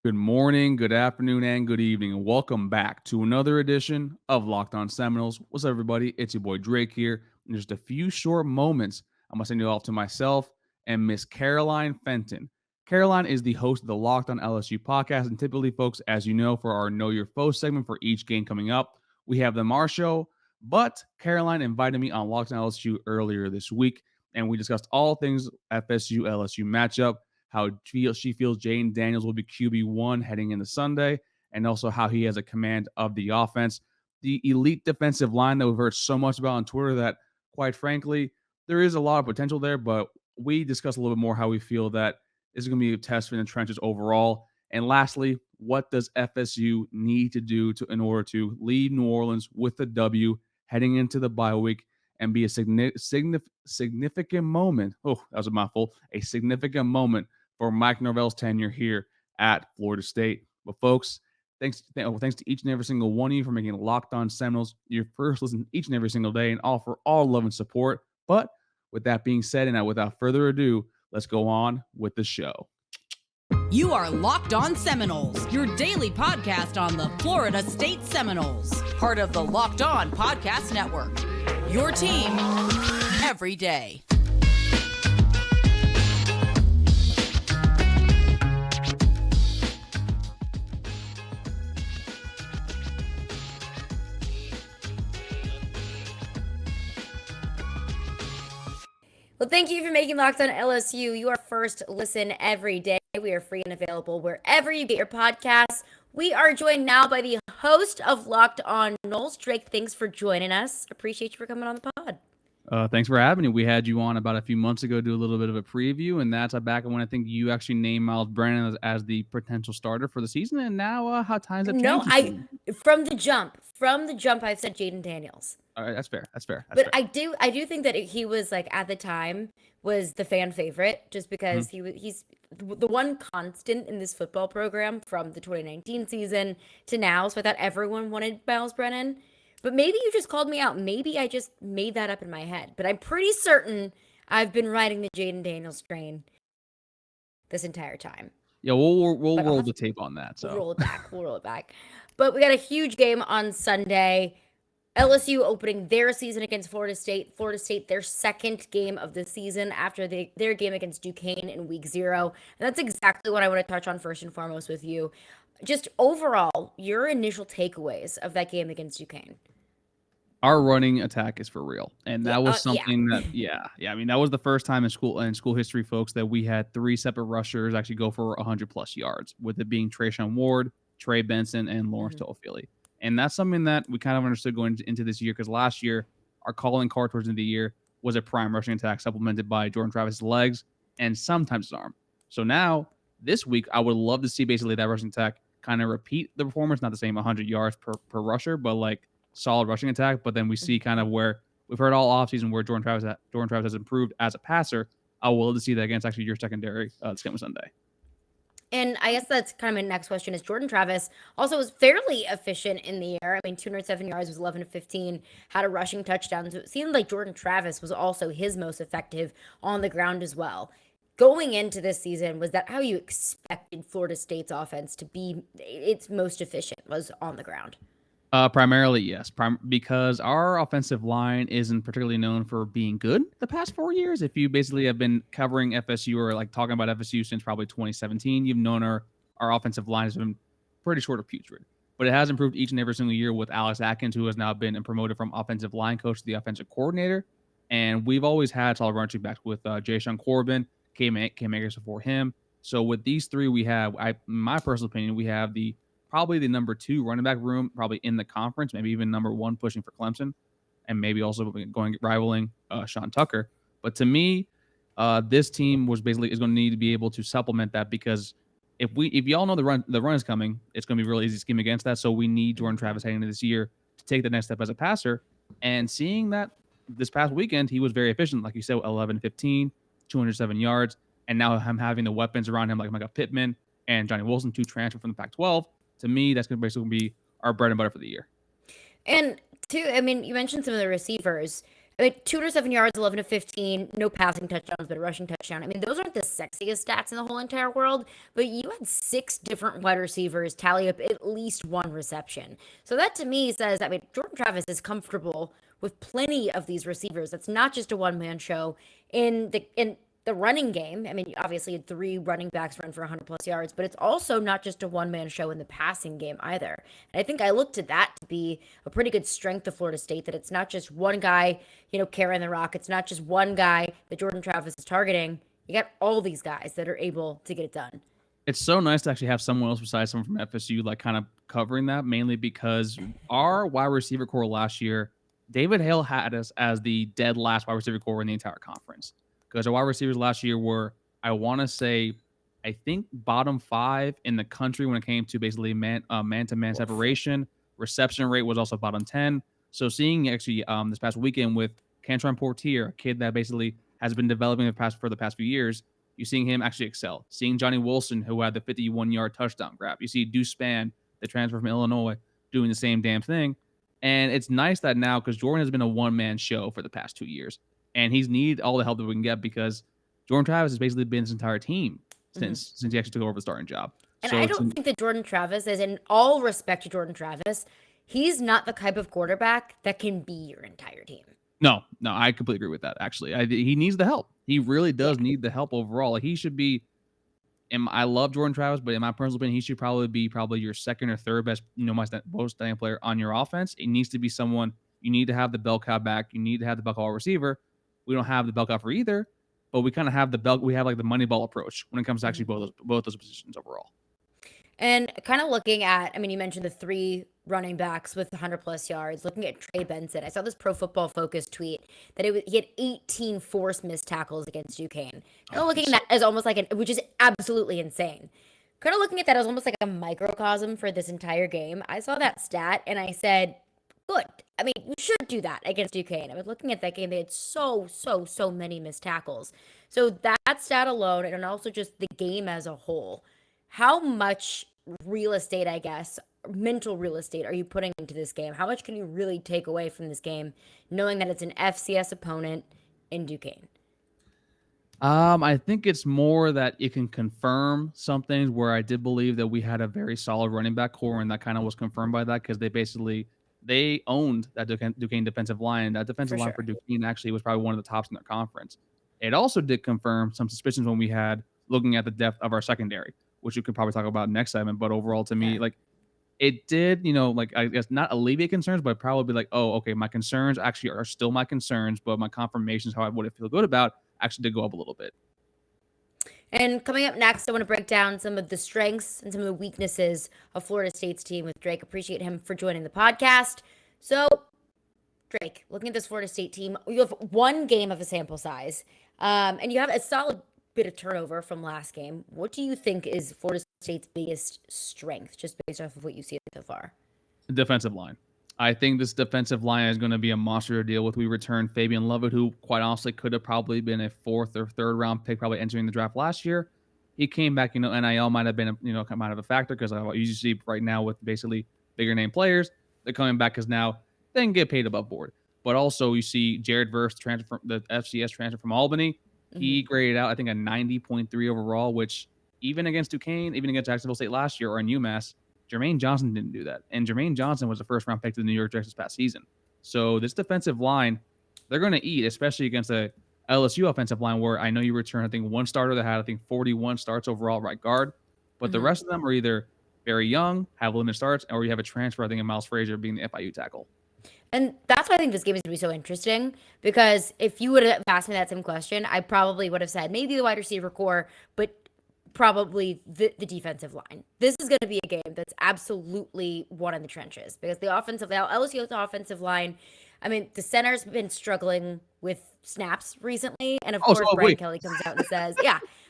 Good morning, good afternoon, and good evening, and welcome back to another edition of Locked On Seminoles. What's up, everybody? It's your boy Drake here. In just a few short moments, I'm going to send you off to myself and Miss Caroline Fenton. Caroline is the host of the Locked On LSU podcast, and typically, folks, as you know, for our Know Your Foe segment for each game coming up, we have the Mar Show, but Caroline invited me on Locked On LSU earlier this week, and we discussed all things FSU-LSU matchup, how she feels Jayden Daniels will be QB1 heading into Sunday, and also how he has a command of the offense. The elite defensive line that we've heard so much about on Twitter that, quite frankly, there is a lot of potential there, but we discussed a little bit more how we feel that this is going to be a test in the trenches overall. And lastly, what does FSU need to do in order to lead New Orleans with a W heading into the bye week and be a significant moment? Oh, that was a mouthful. A significant moment for Mike Norvell's tenure here at Florida State. But folks, thanks to each and every single one of you for making Locked On Seminoles your first listen each and every single day, and offer all love and support. But with that being said, and without further ado, let's go on with the show. You are Locked On Seminoles, your daily podcast on the Florida State Seminoles, part of the Locked On Podcast Network. Your team every day. Well, thank you for making Locked On LSU your first listen every day. We are free and available wherever you get your podcasts. We are joined now by the host of Locked On Noles. Drake, thanks for joining us. Appreciate you for coming on the pod. Thanks for having me. We had you on about a few months ago, do a little bit of a preview, and that's back when I think you actually named Miles Brennan as the potential starter for the season. And now, how times have changed. From the jump, I've said Jayden Daniels. All right, that's fair. But I do think that he was, like, at the time was the fan favorite, just because he's the one constant in this football program from the 2019 season to now. So I thought everyone wanted Miles Brennan. But maybe you just called me out. Maybe I just made that up in my head. But I'm pretty certain I've been riding the Jayden Daniels train this entire time. Yeah, we'll roll the tape on that. So We'll roll it back. But we got a huge game on Sunday. LSU opening their season against Florida State. Florida State, their second game of the season after their game against Duquesne in week 0. And that's exactly what I want to touch on first and foremost with you. Just overall, your initial takeaways of that game against Duquesne. Our running attack is for real. And that was something that I mean, that was the first time in school history, folks, that we had 3 separate rushers actually go for 100+ yards, with it being Trayshawn Ward, Trey Benson, and Lawrence Toafili. And that's something that we kind of understood going into this year, because last year, our calling card towards the end of the year was a prime rushing attack supplemented by Jordan Travis' legs and sometimes his arm. So now, this week, I would love to see basically that rushing attack kind of repeat the performance, not the same 100 yards per rusher, but like solid rushing attack. But then we see kind of where we've heard all offseason where Jordan Travis has improved as a passer. I would love to see that against actually your secondary this coming Sunday. And I guess that's kind of my next question is Jordan Travis also was fairly efficient in the air. I mean, 207 yards, was 11 of 15, had a rushing touchdown. So it seemed like Jordan Travis was also his most effective on the ground as well. Going into this season, was that how you expected Florida State's offense to be its most efficient, was on the ground? Primarily, yes. Because our offensive line isn't particularly known for being good the past 4 years. If you basically have been covering FSU or like talking about FSU since probably 2017, you've known our offensive line has been pretty short of putrid. But it has improved each and every single year with Alex Atkins, who has now been promoted from offensive line coach to the offensive coordinator. And we've always had solid running backs with Jayshon Corbin, Cam Akers before him. So with these 3, we have, in my personal opinion, we have probably the number 2 running back room, probably in the conference, maybe even number 1 pushing for Clemson, and maybe also rivaling Sean Tucker. But to me, this team is going to need to be able to supplement that, because if y'all know the run is coming, it's going to be really easy to scheme against that. So we need Jordan Travis heading into this year to take the next step as a passer. And seeing that this past weekend, he was very efficient, like you said, 11-15, 207 yards, and now him having the weapons around him like Micah Pittman and Johnny Wilson, 2 transfer from the Pac-12. To me, that's going to basically be our bread and butter for the year. And, too, I mean, you mentioned some of the receivers. I mean, 207 yards, 11 to 15, no passing touchdowns, but a rushing touchdown. I mean, those aren't the sexiest stats in the whole entire world, but you had 6 different wide receivers tally up at least 1 reception. So that to me says, I mean, Jordan Travis is comfortable with plenty of these receivers. That's not just a one-man show. In the running game, I mean, you obviously had 3 running backs run for 100 plus yards, but it's also not just a one-man show in the passing game either. And I think I looked at that to be a pretty good strength of Florida State, that it's not just one guy, carrying the rock. It's not just one guy that Jordan Travis is targeting. You got all these guys that are able to get it done. It's so nice to actually have someone else besides someone from FSU, like kind of covering that, mainly because our wide receiver core last year, David Hale had us as the dead last wide receiver core in the entire conference. Because our wide receivers last year were, I want to say, I think bottom 5 in the country when it came to basically man-to-man separation. Reception rate was also bottom 10. So seeing actually this past weekend with Cantron Portier, a kid that basically has been developing for the past few years, you're seeing him actually excel. Seeing Johnny Wilson, who had the 51-yard touchdown grab. You see Deuce Spann, the transfer from Illinois, doing the same damn thing. And it's nice that now, because Jordan has been a one-man show for the past 2 years, and he's needed all the help that we can get because Jordan Travis has basically been his entire team since he actually took over the starting job. And I don't think that Jordan Travis is, in all respect to Jordan Travis, he's not the type of quarterback that can be your entire team. No, I completely agree with that, actually. He needs the help. He really does need the help overall. Like, he should be, I love Jordan Travis, but in my personal opinion, he should probably be your second or third best, most dynamic player on your offense. It needs to be someone, you need to have the bell cow back. You need to have the bell cow receiver. We don't have the bell cow for either, but we kind of have we have like the money ball approach when it comes to actually both those positions overall. And kind of looking at, I mean, you mentioned the 3 running backs with 100 plus yards. Looking at Trey Benson, I saw this Pro Football Focus tweet that he had 18 forced missed tackles against Duquesne. Kind of looking at that as almost like which is absolutely insane. Kind of looking at that as almost like a microcosm for this entire game. I saw that stat and I said, good. I mean, you should do that against Duquesne. I was looking at that game. They had so many missed tackles. So that stat alone, and also just the game as a whole, how much real estate, I guess, mental real estate are you putting into this game? How much can you really take away from this game, knowing that it's an FCS opponent in Duquesne? I think it's more that it can confirm some things where I did believe that we had a very solid running back core, and that kind of was confirmed by that because they owned that Duquesne defensive line. That defensive line for Duquesne actually was probably one of the tops in their conference. It also did confirm some suspicions when we had looking at the depth of our secondary, which you could probably talk about next segment. But overall, to me, like, it did, I guess not alleviate concerns, but probably be like, oh, okay, my concerns actually are still my concerns, but my confirmations, how I would feel good about, actually did go up a little bit. And coming up next, I want to break down some of the strengths and some of the weaknesses of Florida State's team with Drake. Appreciate him for joining the podcast. So, Drake, looking at this Florida State team, you have 1 game of a sample size, and you have a solid bit of turnover from last game. What do you think is Florida State's biggest strength, just based off of what you see so far? The defensive line. I think this defensive line is going to be a monster to deal with. We returned Fabian Lovett, who quite honestly could have probably been a 4th or 3rd round pick, probably entering the draft last year. He came back, NIL might have been, might have a factor because I usually see right now with basically bigger name players, they're coming back because now they can get paid above board. But also you see Jared Verse, the FCS transfer from Albany. He graded out, I think, a 90.3 overall, which even against Duquesne, even against Jacksonville State last year or in UMass, Jermaine Johnson didn't do that. And Jermaine Johnson was a 1st-round pick to the New York Jets this past season. So this defensive line, they're going to eat, especially against a LSU offensive line where I know you return, I think, 1 starter that had, 41 starts overall right guard. But the rest of them are either very young, have limited starts, or you have a transfer, I think, in Miles Frazier being the FIU tackle. And that's why I think this game is going to be so interesting, because if you would have asked me that same question, I probably would have said maybe the wide receiver core, but probably the defensive line. This is going to be a game that's absolutely one in the trenches, because LSU's offensive line, I mean, the center's been struggling with snaps recently, and of course, Brian Kelly comes out and says,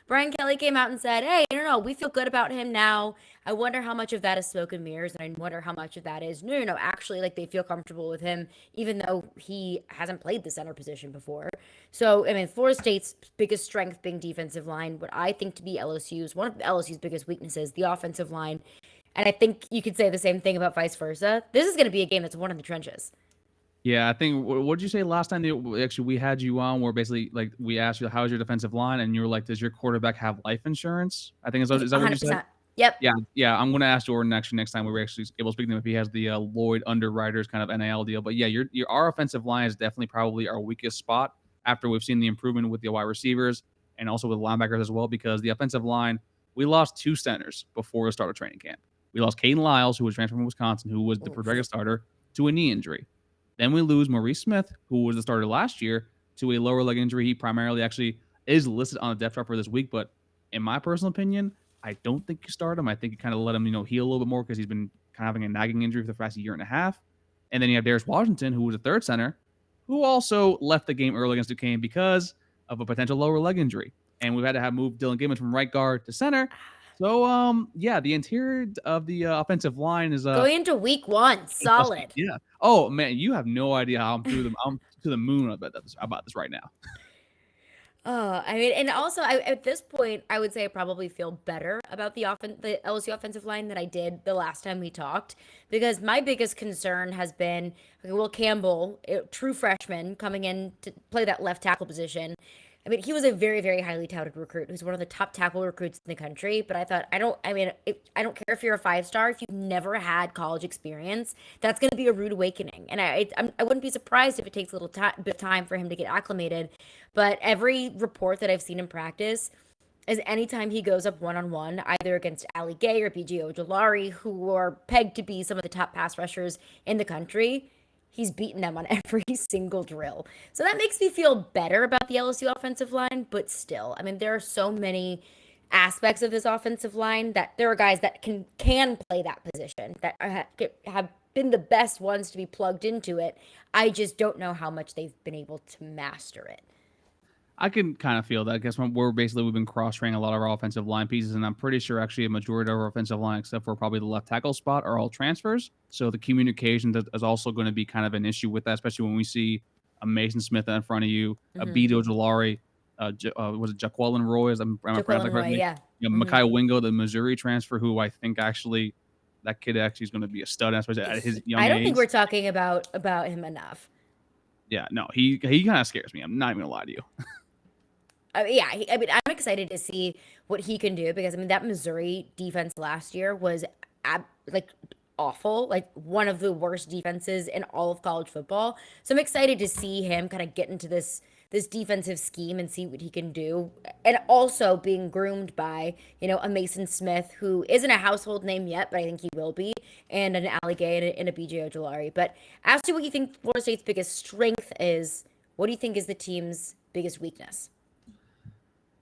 Brian Kelly came out and said, hey, no, we feel good about him now. I wonder how much of that is smoke and mirrors, and I wonder how much of that is, no, actually, like, they feel comfortable with him, even though he hasn't played the center position before. So, I mean, Florida State's biggest strength being defensive line, what I think to be one of LSU's biggest weaknesses, the offensive line. And I think you could say the same thing about vice versa. This is going to be a game that's one in the trenches. Yeah, I think what did you say last time? Actually, we had you on where basically like we asked you how's your defensive line, and you were like, "Does your quarterback have life insurance?" I think is that what you said? 100%. Yep. Yeah. I'm gonna ask Jordan actually next time we were actually able to speak to him if he has the Lloyd Underwriters kind of NIL deal. But yeah, your our offensive line is definitely probably our weakest spot after we've seen the improvement with the wide receivers and also with linebackers as well. Because the offensive line, we lost 2 centers before the start of training camp. We lost Caden Lyles, who was transferred from Wisconsin, who was the projected starter, to a knee injury. Then we lose Maurice Smith, who was the starter last year, to a lower leg injury. He primarily actually is listed on the depth chart for this week, but in my personal opinion, I don't think you start him. I think you kind of let him, heal a little bit more because he's been kind of having a nagging injury for the past year and a half. And then you have Darius Washington, who was a third center, who also left the game early against Duquesne because of a potential lower leg injury. And we've had to have moved Dylan Gibbons from right guard to center. So, yeah, the interior of the offensive line is going into week 1, solid. Yeah. Oh man, you have no idea how I'm to the moon about this right now. I mean, and also at this point, I would say I probably feel better about the LSU offensive line than I did the last time we talked, because my biggest concern has been, Will Campbell, true freshman, coming in to play that left tackle position. I mean, he was a very, very highly touted recruit who's one of the top tackle recruits in the country. But I thought, I don't care if you're a 5-star, if you've never had college experience, that's going to be a rude awakening. And I wouldn't be surprised if it takes a little bit of time for him to get acclimated. But every report that I've seen in practice is anytime he goes up one-on-one, either against Ali Gaye or BJ Ojulari, who are pegged to be some of the top pass rushers in the country, he's beaten them on every single drill. So that makes me feel better about the LSU offensive line, but still, I mean, there are so many aspects of this offensive line that there are guys that can play that position, that have been the best ones to be plugged into it. I just don't know how much they've been able to master it. I can kind of feel that. I guess we've been cross-training a lot of our offensive line pieces, and I'm pretty sure actually a majority of our offensive line, except for probably the left tackle spot, are all transfers. So the communication is also going to be kind of an issue with that, especially when we see a Mason Smith in front of you, a B. Ojulari, was it Jaquelin Roy? Jaquelin Roy, yeah. Mekhi Wingo, the Missouri transfer, who I think actually that kid actually is going to be a stud, especially at his young age. I don't think we're talking about him enough. Yeah, no, he kind of scares me. I'm not even going to lie to you. I'm excited to see what he can do, because that Missouri defense last year was awful, like one of the worst defenses in all of college football. So I'm excited to see him kind of get into this defensive scheme and see what he can do, and also being groomed by a Mason Smith, who isn't a household name yet, but I think he will be, and an Ali Gaye and a BJ Ojulari. But as to what you think Florida State's biggest strength is, what do you think is the team's biggest weakness?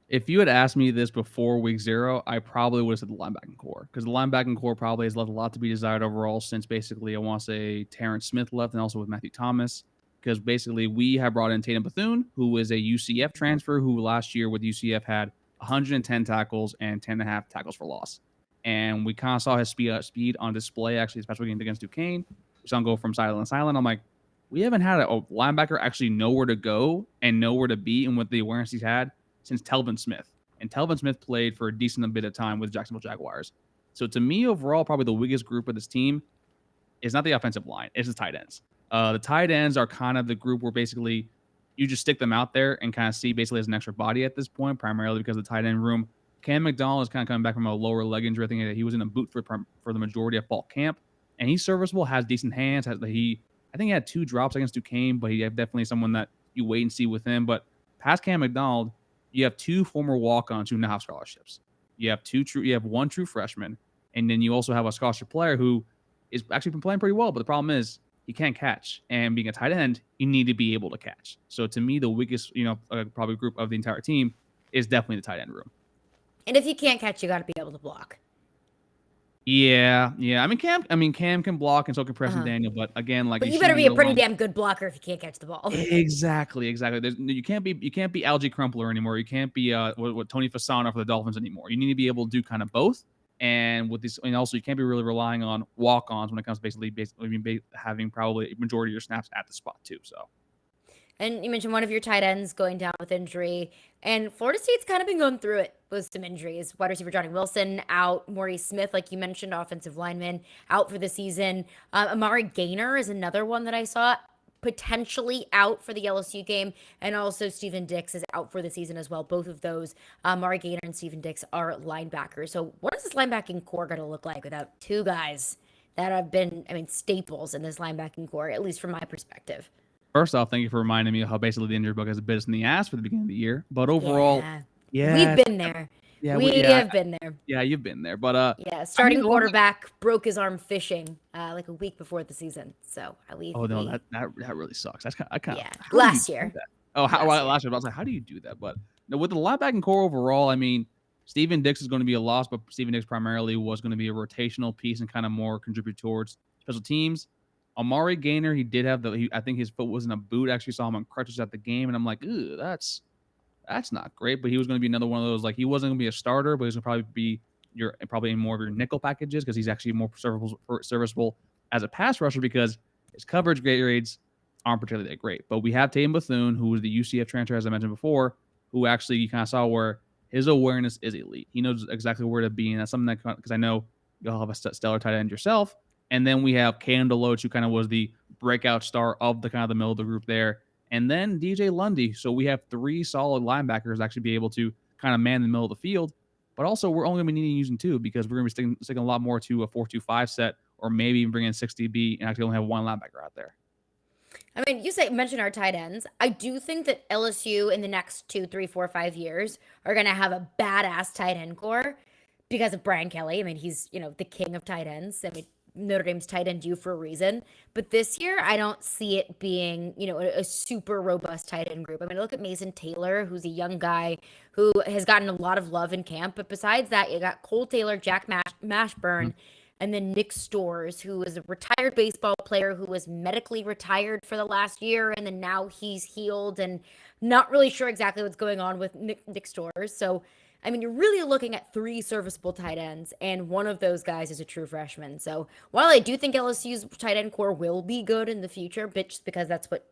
If you had asked me this before week 0, I probably would have said the linebacking core, because the linebacking core probably has left a lot to be desired overall since basically I want to say Terrence Smith left, and also with Matthew Thomas, because basically we have brought in Tatum Bethune, who is a UCF transfer, who last year with UCF had 110 tackles and 10.5 tackles for loss. And we kind of saw his speed on display, actually, especially against Duquesne. We saw him go from sideline to sideline. I'm like, we haven't had a linebacker actually know where to go and know where to be, and with the awareness he's had since Telvin Smith. And Telvin Smith played for a decent bit of time with Jacksonville Jaguars. So to me, overall, probably the weakest group of this team is not the offensive line. It's the tight ends. The tight ends are kind of the group where basically you just stick them out there and kind of see basically as an extra body at this point, primarily because of the tight end room. Cam McDonald is kind of coming back from a lower leg injury. I think that he was in a boot for the majority of fall camp. And he's serviceable, has decent hands. I think he had 2 drops against Duquesne, but he definitely someone that you wait and see with him. But past Cam McDonald, you have 2 former walk-ons who now have scholarships. You have 1 true freshman, and then you also have a scholarship player who is actually been playing pretty well. But the problem is he can't catch, and being a tight end, you need to be able to catch. So to me, the weakest, probably group of the entire team is definitely the tight end room. And if you can't catch, you got to be able to block. Yeah. I mean, Cam can block, and so can Preston Daniel. But again, but you better be a pretty damn good blocker if you can't catch the ball. Exactly. You can't be Algie Crumpler anymore. You can't be what Tony Fasano for the Dolphins anymore. You need to be able to do kind of both. And with this, and also you can't be really relying on walk-ons when it comes to basically having probably a majority of your snaps at the spot too. So. And you mentioned one of your tight ends going down with injury. And Florida State's kind of been going through it with some injuries. Wide receiver Johnny Wilson out. Maurice Smith, like you mentioned, offensive lineman, out for the season. Amari Gaynor is another one that I saw potentially out for the LSU game, and also Steven Dix is out for the season as well. Both of those, Mari Gaynor and Steven Dix, are linebackers. So what is this linebacking core going to look like without two guys that have been, staples in this linebacking core, at least from my perspective? First off, thank you for reminding me of how basically the injury bug has bit us in the ass for the beginning of the year. But overall, we've been there. Yeah, we have been there. Yeah, you've been there. But starting quarterback broke his arm fishing like a week before the season. So that really sucks. That's kind of last year. Last year. I was like, how do you do that? But with the linebacking core overall, Steven Dix is going to be a loss, but Steven Dix primarily was going to be a rotational piece and kind of more contribute towards special teams. Amari Gaynor, he did have I think his foot was in a boot. I actually saw him on crutches at the game, and I'm like, ooh, that's not great. But he was going to be another one of those, like, he wasn't going to be a starter, but he was going to probably be probably in more of your nickel packages because he's actually more serviceable as a pass rusher because his coverage grades aren't particularly that great. But we have Tatum Bethune, who was the UCF transfer, as I mentioned before, who actually you kind of saw where his awareness is elite. He knows exactly where to be, and that's something that, because I know you'll have a stellar tight end yourself. And then we have Cam Deloach, who kind of was the breakout star of the kind of the middle of the group there. And then DJ Lundy. So we have three solid linebackers actually be able to kind of man the middle of the field. But also, we're only going to be needing using two because we're going to be sticking a lot more to a 4-2-5 set, or maybe even bring in 6 DB and actually only have one linebacker out there. You mentioned our tight ends. I do think that LSU in the next 2, 3, 4, 5 years are going to have a badass tight end core because of Brian Kelly. He's, the king of tight ends. Notre Dame's tight end due for a reason. But this year, I don't see it being, a super robust tight end group. Look at Mason Taylor, who's a young guy who has gotten a lot of love in camp. But besides that, you got Cole Taylor, Jack Mashburn, and then Nick Storrs, who is a retired baseball player who was medically retired for the last year. And then now he's healed and not really sure exactly what's going on with Nick Storrs. So, you're really looking at three serviceable tight ends, and one of those guys is a true freshman. So while I do think LSU's tight end core will be good in the future, but just because that's what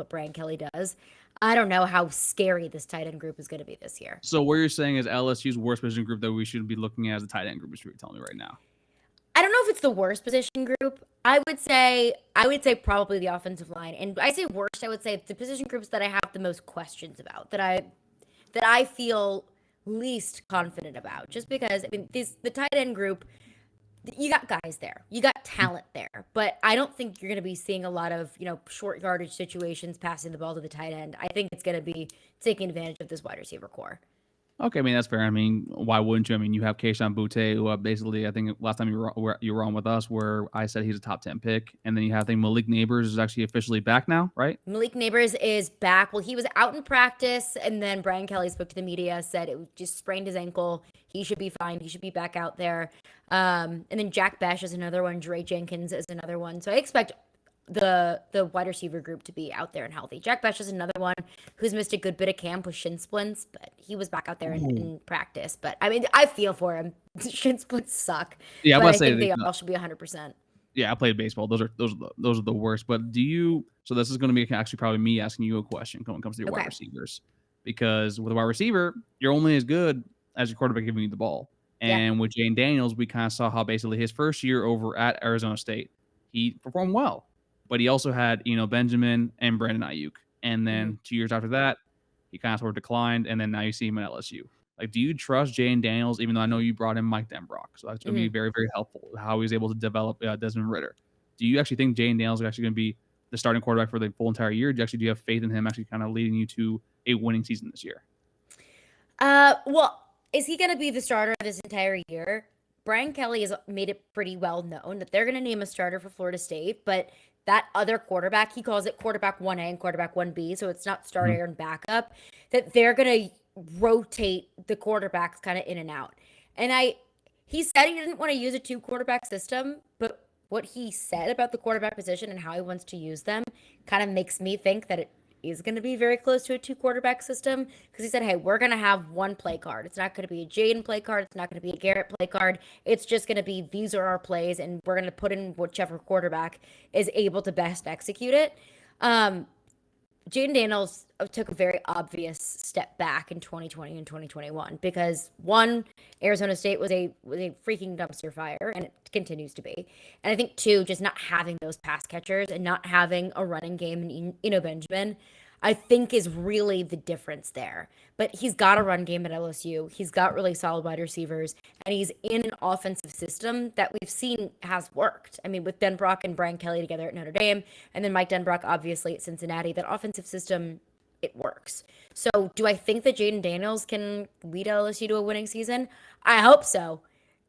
Brian Kelly does, I don't know how scary this tight end group is going to be this year. So what you're saying is LSU's worst position group that we should be looking at as the tight end group is what you're telling me right now. I don't know if it's the worst position group. I would say probably the offensive line. And I say worst, I would say the position groups that I have the most questions about, that I feel least confident about, just because the tight end group, you got guys there, you got talent there, but I don't think you're going to be seeing a lot of short yardage situations passing the ball to the tight end. I think it's going to be taking advantage of this wide receiver core. Okay, that's fair. Why wouldn't you? You have Kayshon Boutte, who basically, I think last time you were on with us, where I said he's a top 10 pick, and then you have, I think, Malik Neighbors is actually officially back now, right? Malik Neighbors is back. Well, he was out in practice, and then Brian Kelly spoke to the media, said it just sprained his ankle. He should be fine. He should be back out there. And then Jack Besh is another one. Dre Jenkins is another one. So I expect the wide receiver group to be out there and healthy. Jack Besh is another one who's missed a good bit of camp with shin splints, but he was back out there in practice. But I feel for him. Shin splints suck. Yeah, I think they all should be 100%. Yeah, I played baseball. Those are the worst. But so this is going to be actually probably me asking you a question when it comes to your wide receivers, because with a wide receiver, you're only as good as your quarterback giving you the ball. And with Jayden Daniels, we kind of saw how basically his first year over at Arizona State, he performed well. But he also had, Benjamin and Brandon Ayuk. And then 2 years after that, he kind of sort of declined. And then now you see him at LSU. Like, do you trust Jayden Daniels, even though I know you brought in Mike Denbrock? So that's going to be very, very helpful, how he's able to develop Desmond Ridder. Do you actually think Jayden Daniels is actually going to be the starting quarterback for the full entire year? Do you have faith in him actually kind of leading you to a winning season this year? Well, is he going to be the starter this entire year? Brian Kelly has made it pretty well known that they're going to name a starter for Florida State, but that other quarterback, he calls it quarterback 1A and quarterback 1B, so it's not starter and backup, that they're going to rotate the quarterbacks kind of in and out. And he said he didn't want to use a 2-quarterback system, but what he said about the quarterback position and how he wants to use them kind of makes me think that it is going to be very close to a 2-quarterback system, because he said, hey, we're going to have one play card. It's not going to be a Jayden play card. It's not going to be a Garrett play card. It's just going to be, these are our plays, and we're going to put in whichever quarterback is able to best execute it. Jayden Daniels took a very obvious step back in 2020 and 2021 because one, Arizona State was a freaking dumpster fire, and it continues to be. And I think two, just not having those pass catchers and not having a running game in Benjamin, I think is really the difference there. But he's got a run game at LSU. He's got really solid wide receivers, and he's in an offensive system that we've seen has worked. I mean, with Denbrock and Brian Kelly together at Notre Dame, and then Mike Denbrock obviously at Cincinnati, that offensive system, it works. So do I think that Jayden Daniels can lead LSU to a winning season? I hope so.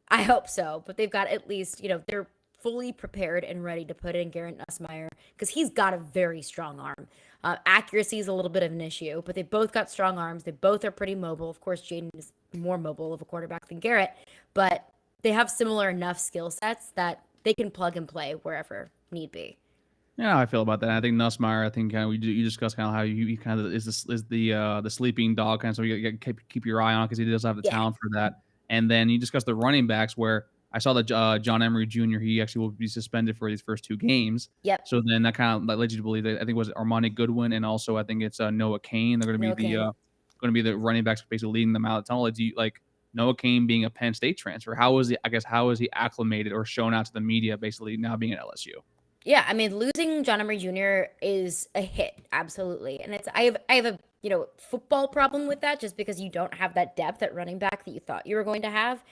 I hope so. But they've got at least, they're fully prepared and ready to put in Garrett Nussmeier because he's got a very strong arm. Accuracy is a little bit of an issue, but they both got strong arms. They both are pretty mobile. Of course, Jayden is more mobile of a quarterback than Garrett, but they have similar enough skill sets that they can plug and play wherever need be. Yeah, how I feel about that. I think Nussmeier. I think you discussed kind of how he kind of is the sleeping dog kind of, so you got to keep your eye on because he does have the talent for that. And then you discussed the running backs where I saw that John Emery Jr. he actually will be suspended for his first 2 games. Yep. So then that kind of led you to believe that I think it was Armani Goodwin and also I think it's Noah Cain. They're going to be the running backs basically leading them out of the tunnel. Do you like Noah Cain being a Penn State transfer? How is he acclimated or shown out to the media basically now being at LSU? Yeah, I mean, losing John Emery Jr. is a hit, absolutely. And I have a football problem with that just because you don't have that depth at running back that you thought you were going to have.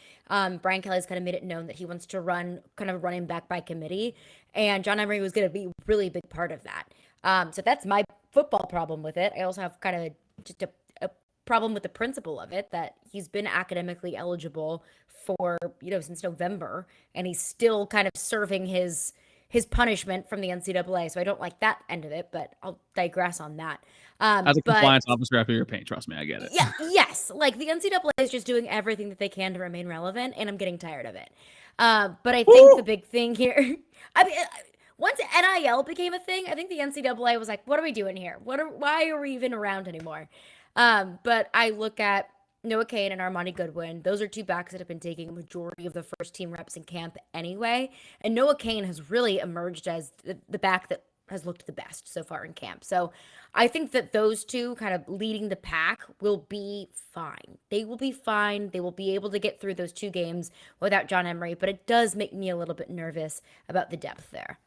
Brian Kelly's kind of made it known that he wants to run kind of running back by committee, and John Emery was going to be a really big part of that. So that's my football problem with it. I also have kind of just a problem with the principle of it, that he's been academically eligible for, since November, and he's still kind of serving his punishment from the NCAA. So I don't like that end of it, but I'll digress on that. As a compliance officer, I feel your pain. Trust me, I get it. Yeah, yes. Like the NCAA is just doing everything that they can to remain relevant, and I'm getting tired of it. But I think the big thing here, I mean, once NIL became a thing, I think the NCAA was like, what are we doing here? Why are we even around anymore? But I look at Noah Cain and Armani Goodwin. Those are 2 backs that have been taking a majority of the first team reps in camp anyway. And Noah Cain has really emerged as the back that has looked the best so far in camp. So I think that those 2 kind of leading the pack will be fine. They will be fine. They will be able to get through those 2 games without John Emery, but it does make me a little bit nervous about the depth there.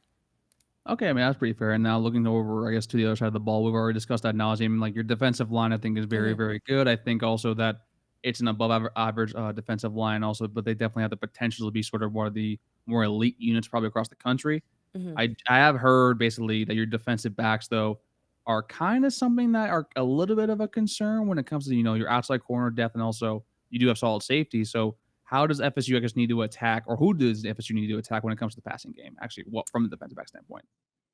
Okay, I mean, that's pretty fair. And now looking over, I guess, to the other side of the ball, we've already discussed ad nauseum. Like your defensive line, I think is very, very good. I think also that it's an above average defensive line also, but they definitely have the potential to be sort of one of the more elite units probably across the country. I have heard basically that your defensive backs, though, are kind of something that are a little bit of a concern when it comes to, your outside corner depth, and also you do have solid safety. So how does FSU, I guess, need to attack, or who does FSU need to attack when it comes to the passing game, actually, from the defensive back standpoint?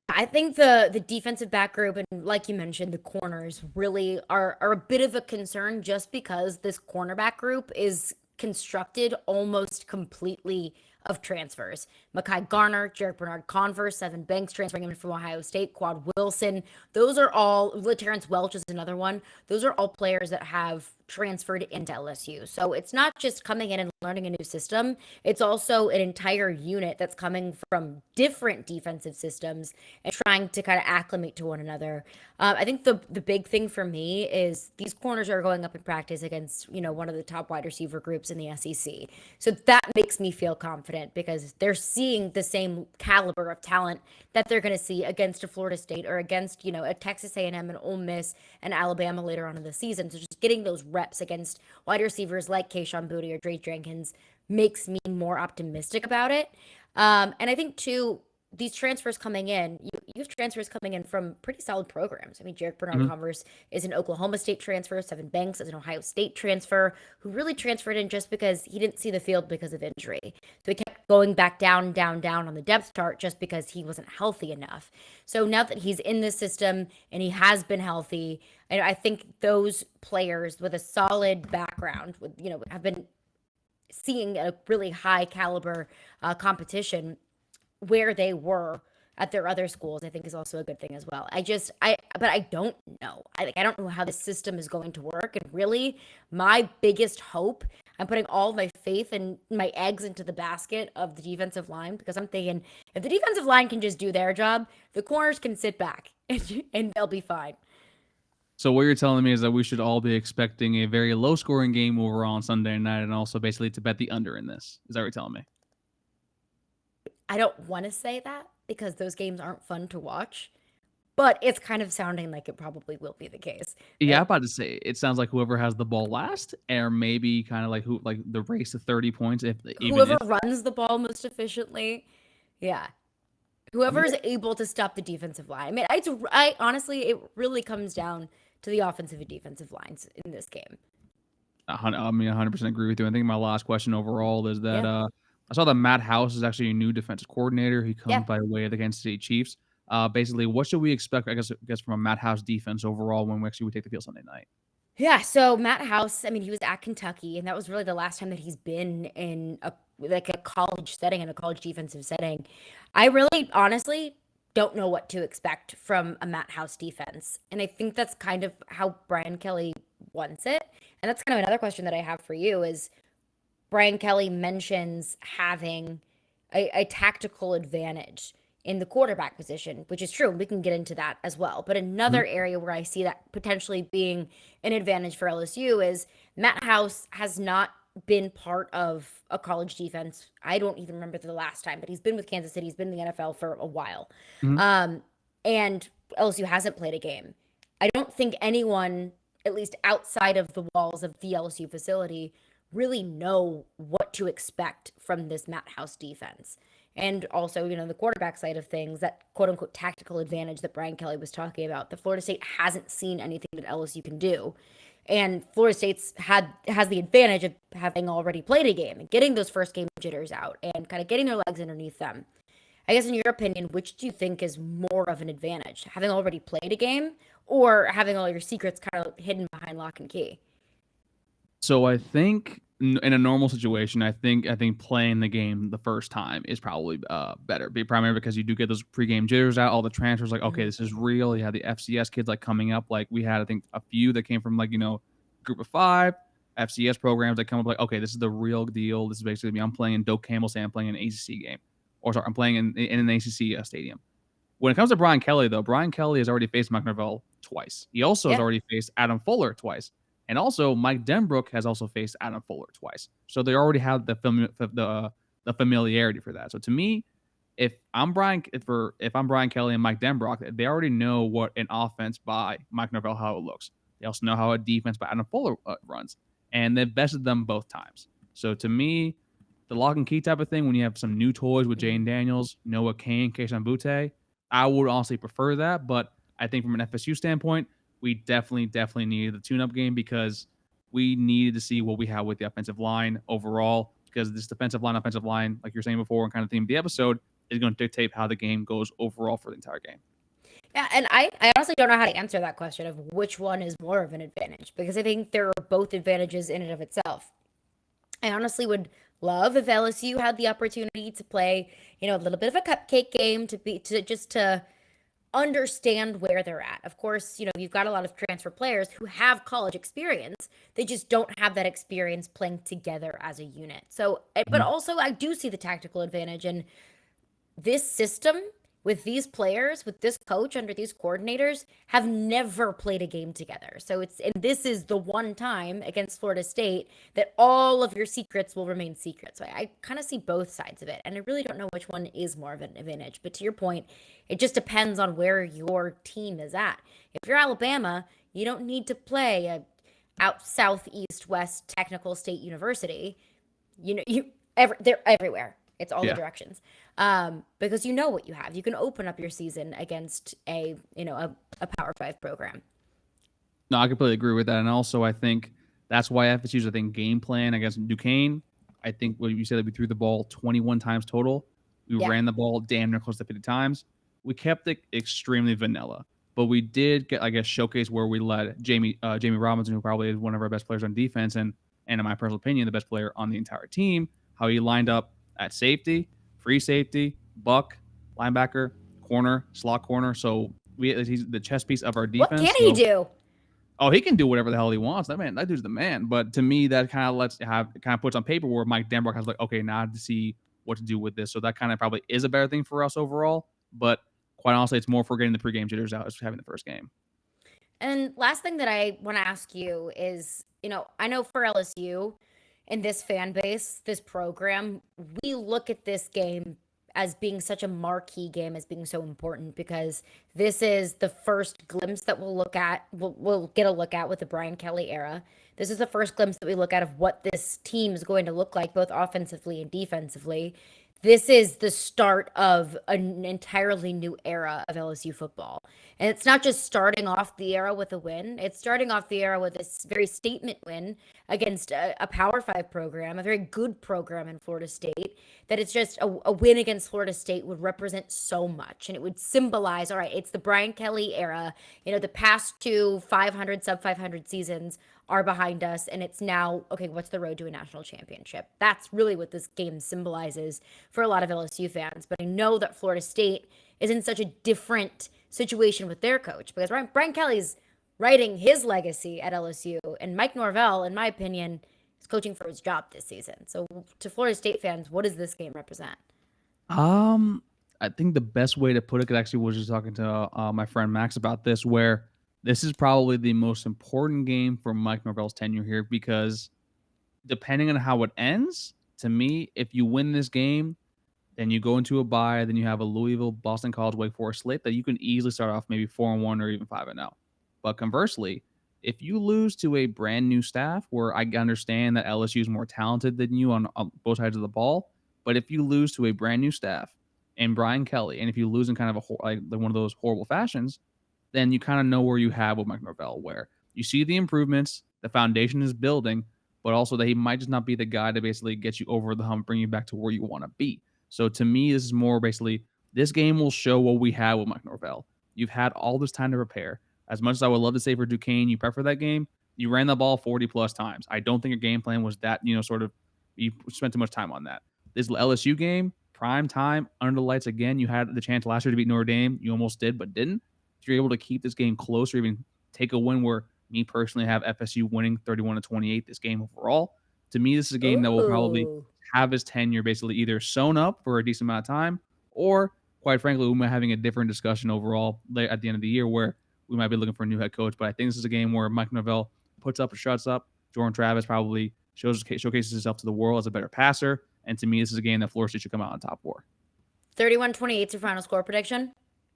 I think the defensive back group, and like you mentioned, the corners really are a bit of a concern just because this cornerback group is constructed almost completely of transfers. Mekhi Garner, Jarek Bernard-Converse, Sevyn Banks transferring in from Ohio State, Quad Wilson. Those are all, Terrence Welch is another one. Those are all players that have transferred into LSU. So it's not just coming in and learning a new system. It's also an entire unit that's coming from different defensive systems and trying to kind of acclimate to one another. I think the big thing for me is these corners are going up in practice against, one of the top wide receiver groups in the SEC. So that makes me feel confident because they're seeing the same caliber of talent that they're going to see against a Florida State or against, a Texas A&M and Ole Miss and Alabama later on in the season. So just getting those reps against wide receivers like Kayshon Boutte or Dre Jenkins makes me more optimistic about it. And I think, too, these transfers coming in, you have transfers coming in from pretty solid programs. I mean, Jarek Bernard-Converse is an Oklahoma State transfer. Sevyn Banks is an Ohio State transfer who really transferred in just because he didn't see the field because of injury. So he kept going back down on the depth chart just because he wasn't healthy enough. So now that he's in this system and he has been healthy, and I think those players with a solid background, with have been seeing a really high caliber competition where they were at their other schools, I think is also a good thing as well. But I don't know. I don't know how the system is going to work. And really, my biggest hope, I'm putting all my faith and my eggs into the basket of the defensive line, because I'm thinking if the defensive line can just do their job, the corners can sit back and they'll be fine. So what you're telling me is that we should all be expecting a very low-scoring game overall on Sunday night, and also basically to bet the under in this. Is that what you're telling me? I don't want to say that because those games aren't fun to watch, but it's kind of sounding like it probably will be the case. Yeah, I'm about to say it sounds like whoever has the ball last, or maybe kind of like the race to 30 points, Whoever runs the ball most efficiently, yeah. Whoever is able to stop the defensive line. I mean, I honestly, it really comes down to the offensive and defensive lines in this game. I 100% agree with you. I think my last question overall is that I saw that Matt House is actually a new defensive coordinator. He comes by way of the Kansas City Chiefs. Basically, what should we expect, I guess from a Matt House defense overall when we take the field Sunday night? Yeah, so Matt House, I mean, he was at Kentucky, and that was really the last time that he's been in a college setting, in a college defensive setting. I really, honestly, don't know what to expect from a Matt House defense, and I think that's kind of how Brian Kelly wants it. And that's kind of another question that I have for you is Brian Kelly mentions having a tactical advantage in the quarterback position, which is true. We can get into that as well. But another area where I see that potentially being an advantage for LSU is Matt House has not been part of a college defense. I don't even remember the last time, but he's been with Kansas City. He's been in the NFL for a while. And LSU hasn't played a game. I don't think anyone, at least outside of the walls of the LSU facility, really know what to expect from this Matt House defense. And also, the quarterback side of things, that quote-unquote tactical advantage that Brian Kelly was talking about, the Florida State hasn't seen anything that LSU can do. And Florida State's has the advantage of having already played a game and getting those first game jitters out and kind of getting their legs underneath them. I guess in your opinion, which do you think is more of an advantage? Having already played a game or having all your secrets kind of hidden behind lock and key? So I think in a normal situation, I think playing the game the first time is probably better. Primarily because you do get those pregame jitters out, all the transfers, like, okay, this is real. You have the FCS kids like coming up. Like we had, I think, a few that came from group of 5 FCS programs that come up like, okay, this is the real deal. This is basically me. I'm playing in Doak Campbell, say I'm playing an ACC game. Or sorry, I'm playing in an ACC stadium. When it comes to Brian Kelly, though, Brian Kelly has already faced Mike Norvell twice. He also has already faced Adam Fuller twice. And also, Mike Denbrook has also faced Adam Fuller twice. So they already have the familiarity for that. So to me, if I'm Brian Kelly and Mike Denbrook, they already know what an offense by Mike Norvell, how it looks. They also know how a defense by Adam Fuller runs. And they've bested them both times. So to me, the lock and key type of thing, when you have some new toys with Jayden Daniels, Noah Kane, Keishan Butte, I would honestly prefer that. But I think from an FSU standpoint, we definitely needed the tune-up game because we needed to see what we have with the offensive line overall, because this offensive line, like you're saying before, and kind of theme of the episode, is going to dictate how the game goes overall for the entire game. Yeah, and I honestly don't know how to answer that question of which one is more of an advantage, because I think there are both advantages in and of itself. I honestly would love if LSU had the opportunity to play, a little bit of a cupcake game to understand where they're at. Of course, you've got a lot of transfer players who have college experience. They just don't have that experience playing together as a unit. So, but also I do see the tactical advantage in this system with these players, with this coach under these coordinators, have never played a game together. So and this is the one time against Florida State that all of your secrets will remain secret. So I kind of see both sides of it. And I really don't know which one is more of an advantage. But to your point, it just depends on where your team is at. If you're Alabama, you don't need to play a out south, east, west technical state university. They're everywhere. It's all the directions. Because you know what you have. You can open up your season against a Power 5 program. No, I completely agree with that. And also, I think that's why FSU's, game plan against Duquesne, I think what you said that we threw the ball 21 times total. We ran the ball damn near close to 50 times. We kept it extremely vanilla. But we did get, showcase where we let Jamie Robinson, who probably is one of our best players on defense, and in my personal opinion, the best player on the entire team, how he lined up at safety, free safety, buck, linebacker, corner, slot corner. So he's the chess piece of our defense. What can he do? Oh, he can do whatever the hell he wants. That dude's the man. But to me, that kind of puts on paper where Mike Denbrook has okay, now I have to see what to do with this. So that kind of probably is a better thing for us overall. But quite honestly, it's more for getting the pregame jitters out as having the first game. And last thing that I want to ask you is, I know for LSU and this fan base, this program, we look at this game as being such a marquee game, as being so important, because this is the first glimpse that we'll get a look at with the Brian Kelly era. This is the first glimpse that we look at of what this team is going to look like, both offensively and defensively. This is the start of an entirely new era of LSU football. And it's not just starting off the era with a win. It's starting off the era with this very statement win against a Power 5 program, a very good program in Florida State, that it's just a win against Florida State would represent so much. And it would symbolize, all right, it's the Brian Kelly era. The past two 500, sub 500 seasons are behind us, and it's now, okay, what's the road to a national championship? That's really what this game symbolizes for a lot of LSU fans. But I know that Florida State is in such a different situation with their coach, because Brian Kelly's writing his legacy at LSU, and Mike Norvell, in my opinion, is coaching for his job this season. So to Florida State fans, what does this game represent? I think the best way to put it, because actually was just talking to my friend Max about this, where this is probably the most important game for Mike Norvell's tenure here, because depending on how it ends, to me, if you win this game, then you go into a bye, then you have a Louisville, Boston College, Wake Forest slate that you can easily start off maybe 4-1 or even 5-0. But conversely, if you lose to a brand new staff, where I understand that LSU is more talented than you on both sides of the ball, but if you lose to a brand new staff and Brian Kelly, and if you lose in kind of one of those horrible fashions, then you kind of know where you have with Mike Norvell, where you see the improvements, the foundation is building, but also that he might just not be the guy to basically get you over the hump, bring you back to where you want to be. So to me, this is more basically, this game will show what we have with Mike Norvell. You've had all this time to prepare. As much as I would love to say for Duquesne, you prep for that game, you ran the ball 40 plus times. I don't think your game plan was that, you spent too much time on that. This LSU game, prime time, under the lights again, you had the chance last year to beat Notre Dame. You almost did, but didn't. If you're able to keep this game close or even take a win where me personally have FSU winning 31-28 this game overall, to me, this is a game that will probably have his tenure basically either sewn up for a decent amount of time, or quite frankly, we might be having a different discussion overall at the end of the year where we might be looking for a new head coach. But I think this is a game where Mike Norvell puts up or shuts up. Jordan Travis probably showcases himself to the world as a better passer. And to me, this is a game that Florida State should come out on top for. 31-28 is your final score prediction?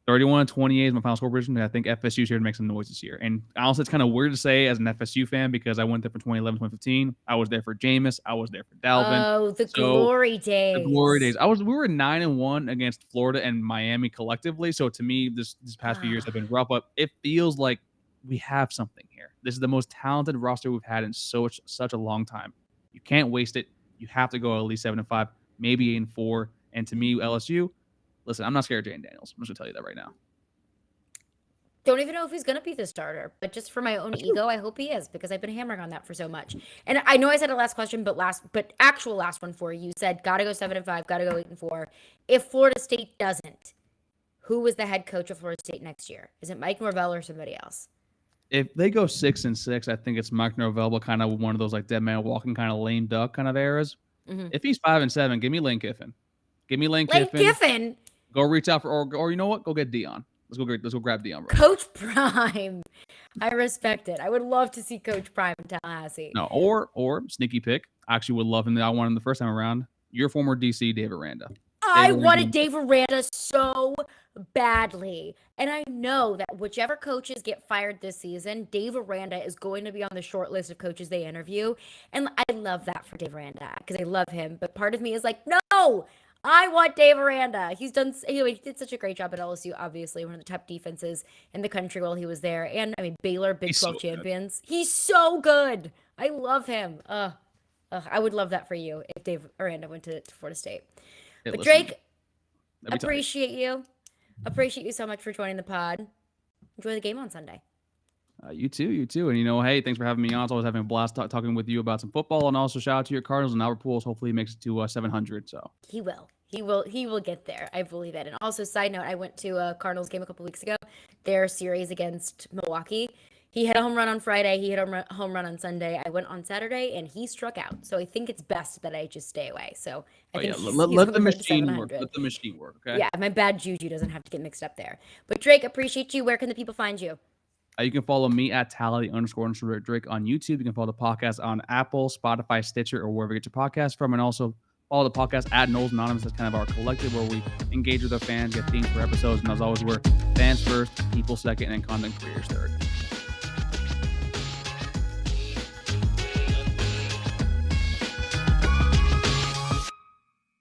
31-28 is my final score prediction. I think FSU is here to make some noise this year. And honestly, it's kind of weird to say as an FSU fan, because I went there for 2011, 2015. I was there for Jameis. I was there for Dalvin. Oh, the glory days. The glory days. We were 9-1 against Florida and Miami collectively. So to me, this past few years have been rough, but it feels like we have something here. This is the most talented roster we've had in such a long time. You can't waste it. You have to go at least 7-5, maybe 8-4. And to me, LSU, listen, I'm not scared of Jayden Daniels. I'm just going to tell you that right now. Don't even know if he's going to be the starter, but just for my own ego, I hope he is, because I've been hammering on that for so much. And I know I said a last question, but actual last one for you. You said, got to go 7-5, got to go 8-4. If Florida State doesn't, who is the head coach of Florida State next year? Is it Mike Norvell or somebody else? If they go 6-6, I think it's Mike Norvell, but kind of one of those like dead man walking kind of lame duck kind of eras. Mm-hmm. If he's 5-7, give me Lane Kiffin. Give me Lane Kiffin. Go reach out for, or you know what? Go get Dion. Let's go grab Dion. Right Coach Prime. I respect it. I would love to see Coach Prime in Tallahassee. No, or sneaky pick. I actually would love him. I wanted him the first time around. Your former DC, Dave Aranda. I wanted Dave Aranda so badly. And I know that whichever coaches get fired this season, Dave Aranda is going to be on the short list of coaches they interview. And I love that for Dave Aranda because I love him. But part of me is like, no, I want Dave Aranda. He did such a great job at LSU, obviously, one of the top defenses in the country while he was there. And, Baylor, Big 12 champions. Good. He's so good. I love him. I would love that for you if Dave Aranda went to Florida State. Hey, but Drake, appreciate you. Appreciate you so much for joining the pod. Enjoy the game on Sunday. You too. And, hey, thanks for having me on. It's always having a blast talking with you about some football. And also shout out to your Cardinals and Albert Pujols. Hopefully he makes it to 700. So He will get there. I believe it. And also, side note, I went to a Cardinals game a couple weeks ago. Their series against Milwaukee. He hit a home run on Friday. He hit a home run on Sunday. I went on Saturday, and he struck out. So I think it's best that I just stay away. So I think let the machine work. Let the machine work, okay? Yeah, my bad juju doesn't have to get mixed up there. But Drake, appreciate you. Where can the people find you? You can follow me at Tally_Drake on YouTube. You can follow the podcast on Apple, Spotify, Stitcher, or wherever you get your podcast from. And also follow the podcast at Noles Anonymous. That's kind of our collective where we engage with our fans, get themes for episodes. And as always, we're fans first, people second, and content creators third.